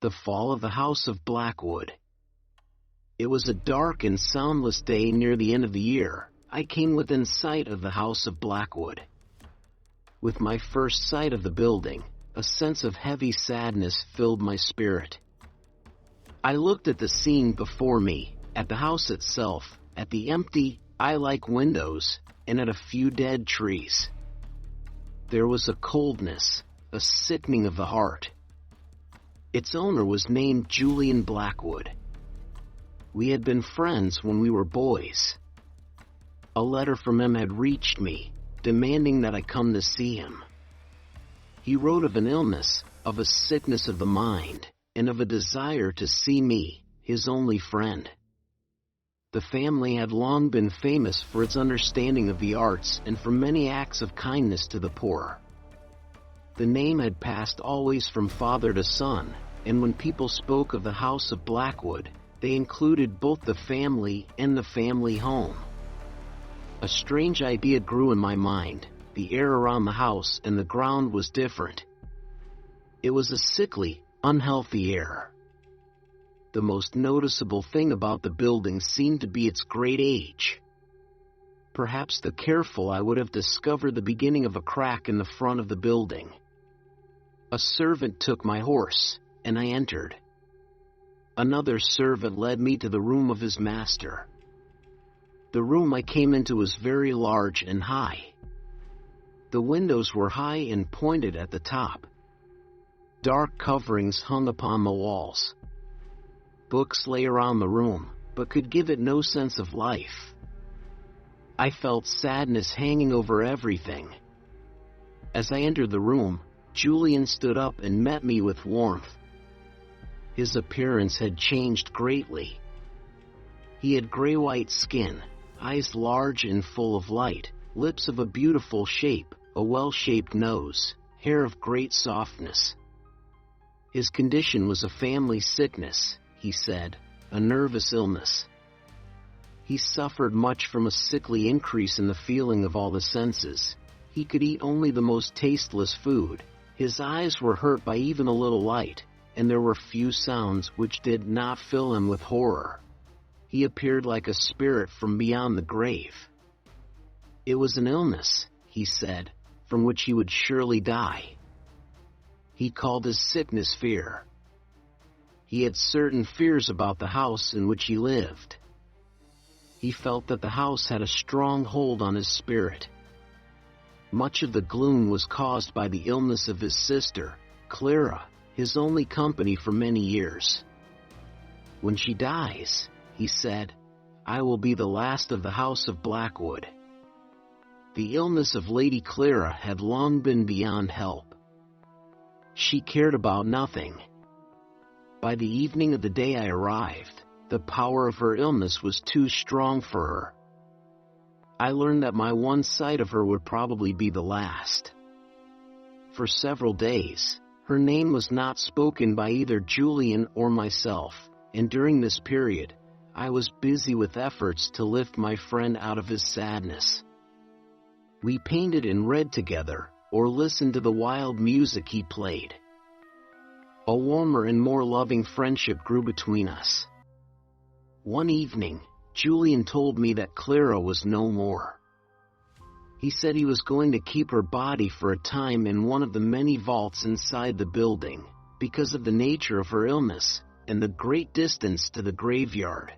The fall of the House of Blackwood. It was a dark and soundless day near the end of the year. I came within sight of the House of Blackwood. With my first sight of the building, a sense of heavy sadness filled my spirit. I looked at the scene before me, at the house itself, at the empty, eye-like windows, and at a few dead trees. There was a coldness, a sickening of the heart. Its owner was named Julian Blackwood. We had been friends when we were boys. A letter from him had reached me, demanding that I come to see him. He wrote of an illness, of a sickness of the mind, and of a desire to see me, his only friend. The family had long been famous for its understanding of the arts and for many acts of kindness to the poor. The name had passed always from father to son, and when people spoke of the House of Blackwood, they included both the family and the family home. A strange idea grew in my mind. The air around the house and the ground was different. It was a sickly, unhealthy air. The most noticeable thing about the building seemed to be its great age. Perhaps the careful I would have discovered the beginning of a crack in the front of the building. A servant took my horse, and I entered. Another servant led me to the room of his master. The room I came into was very large and high. The windows were high and pointed at the top. Dark coverings hung upon the walls. Books lay around the room, but could give it no sense of life. I felt sadness hanging over everything. As I entered the room, Julian stood up and met me with warmth. His appearance had changed greatly. He had gray-white skin, eyes large and full of light, lips of a beautiful shape, a well-shaped nose, hair of great softness. His condition was a family sickness, he said, a nervous illness. He suffered much from a sickly increase in the feeling of all the senses. He could eat only the most tasteless food. His eyes were hurt by even a little light, and there were few sounds which did not fill him with horror. He appeared like a spirit from beyond the grave. It was an illness, he said, from which he would surely die. He called his sickness fear. He had certain fears about the house in which he lived. He felt that the house had a strong hold on his spirit. Much of the gloom was caused by the illness of his sister, Clara, his only company for many years. When she dies, he said, I will be the last of the House of Blackwood. The illness of Lady Clara had long been beyond help. She cared about nothing. By the evening of the day I arrived, the power of her illness was too strong for her. I learned that my one sight of her would probably be the last. For several days, her name was not spoken by either Julian or myself, and during this period, I was busy with efforts to lift my friend out of his sadness. We painted and read together, or listened to the wild music he played. A warmer and more loving friendship grew between us. One evening, Julian told me that Clara was no more. He said he was going to keep her body for a time in one of the many vaults inside the building, because of the nature of her illness and the great distance to the graveyard.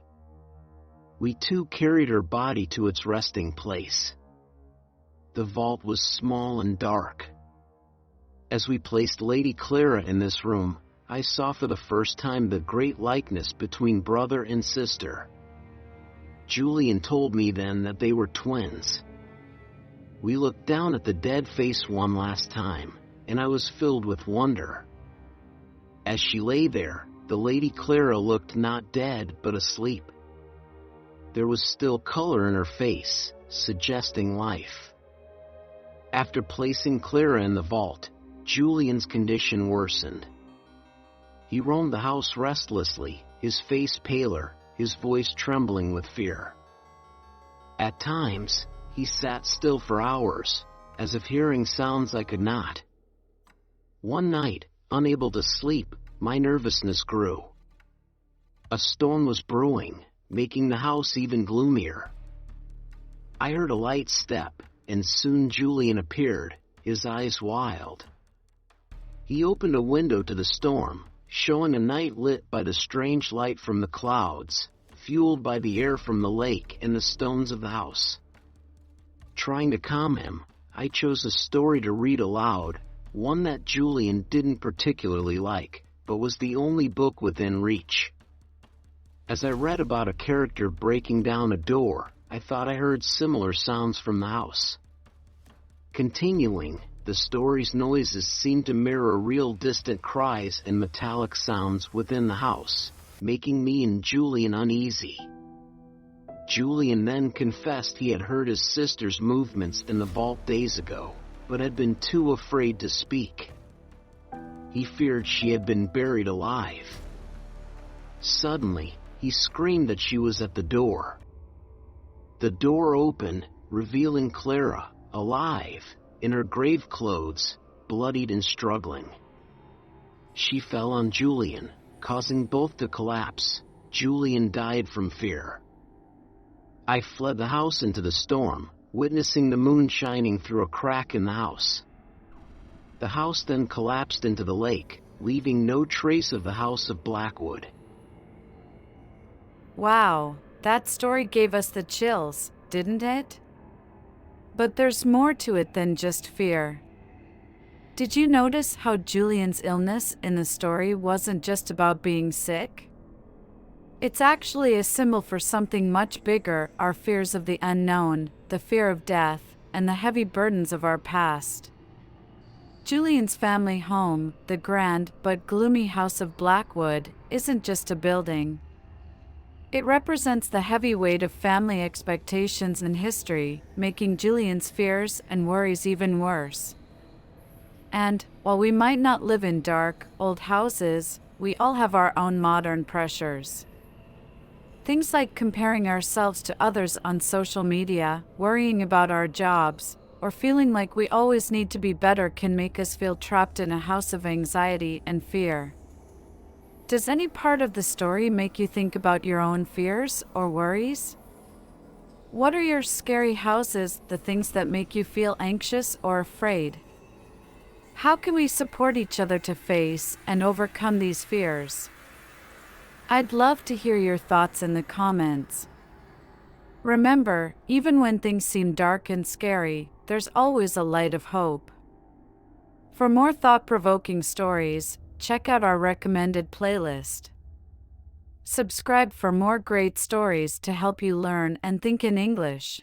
We too carried her body to its resting place. The vault was small and dark. As we placed Lady Clara in this room, I saw for the first time the great likeness between brother and sister. Julian told me then that they were twins. We looked down at the dead face one last time, and I was filled with wonder. As she lay there, the Lady Clara looked not dead but asleep. There was still color in her face, suggesting life. After placing Clara in the vault, Julian's condition worsened. He roamed the house restlessly, his face paler, his voice trembling with fear. At times, he sat still for hours, as if hearing sounds I could not. One night, unable to sleep, My nervousness grew. A storm was brewing, making the house even gloomier. I heard a light step, and soon Julian appeared, his eyes wild. He opened a window to the storm, showing a night lit by the strange light from the clouds, fueled by the air from the lake and the stones of the house. Trying to calm him, I chose a story to read aloud, one that Julian didn't particularly like, but was the only book within reach. As I read about a character breaking down a door, I thought I heard similar sounds from the house. Continuing, the story's noises seemed to mirror real distant cries and metallic sounds within the house, making me and Julian uneasy. Julian then confessed he had heard his sister's movements in the vault days ago, but had been too afraid to speak. He feared she had been buried alive. Suddenly, he screamed that she was at the door. The door opened, revealing Clara, alive, in her grave clothes, bloodied and struggling. She fell on Julian, causing both to collapse. Julian died from fear. I fled the house into the storm, witnessing the moon shining through a crack in the house. The house then collapsed into the lake, leaving no trace of the House of Blackwood. Wow, that story gave us the chills, didn't it? But there's more to it than just fear. Did you notice how Julian's illness in the story wasn't just about being sick? It's actually a symbol for something much bigger, our fears of the unknown, the fear of death, and the heavy burdens of our past. Julian's family home, the grand but gloomy House of Blackwood, isn't just a building. It represents the heavy weight of family expectations and history, making Julian's fears and worries even worse. And, while we might not live in dark, old houses, we all have our own modern pressures. Things like comparing ourselves to others on social media, worrying about our jobs, or feeling like we always need to be better can make us feel trapped in a house of anxiety and fear. Does any part of the story make you think about your own fears or worries? What are your scary houses, the things that make you feel anxious or afraid? How can we support each other to face and overcome these fears? I'd love to hear your thoughts in the comments. Remember, even when things seem dark and scary, there's always a light of hope. For more thought-provoking stories, check out our recommended playlist. Subscribe for more great stories to help you learn and think in English.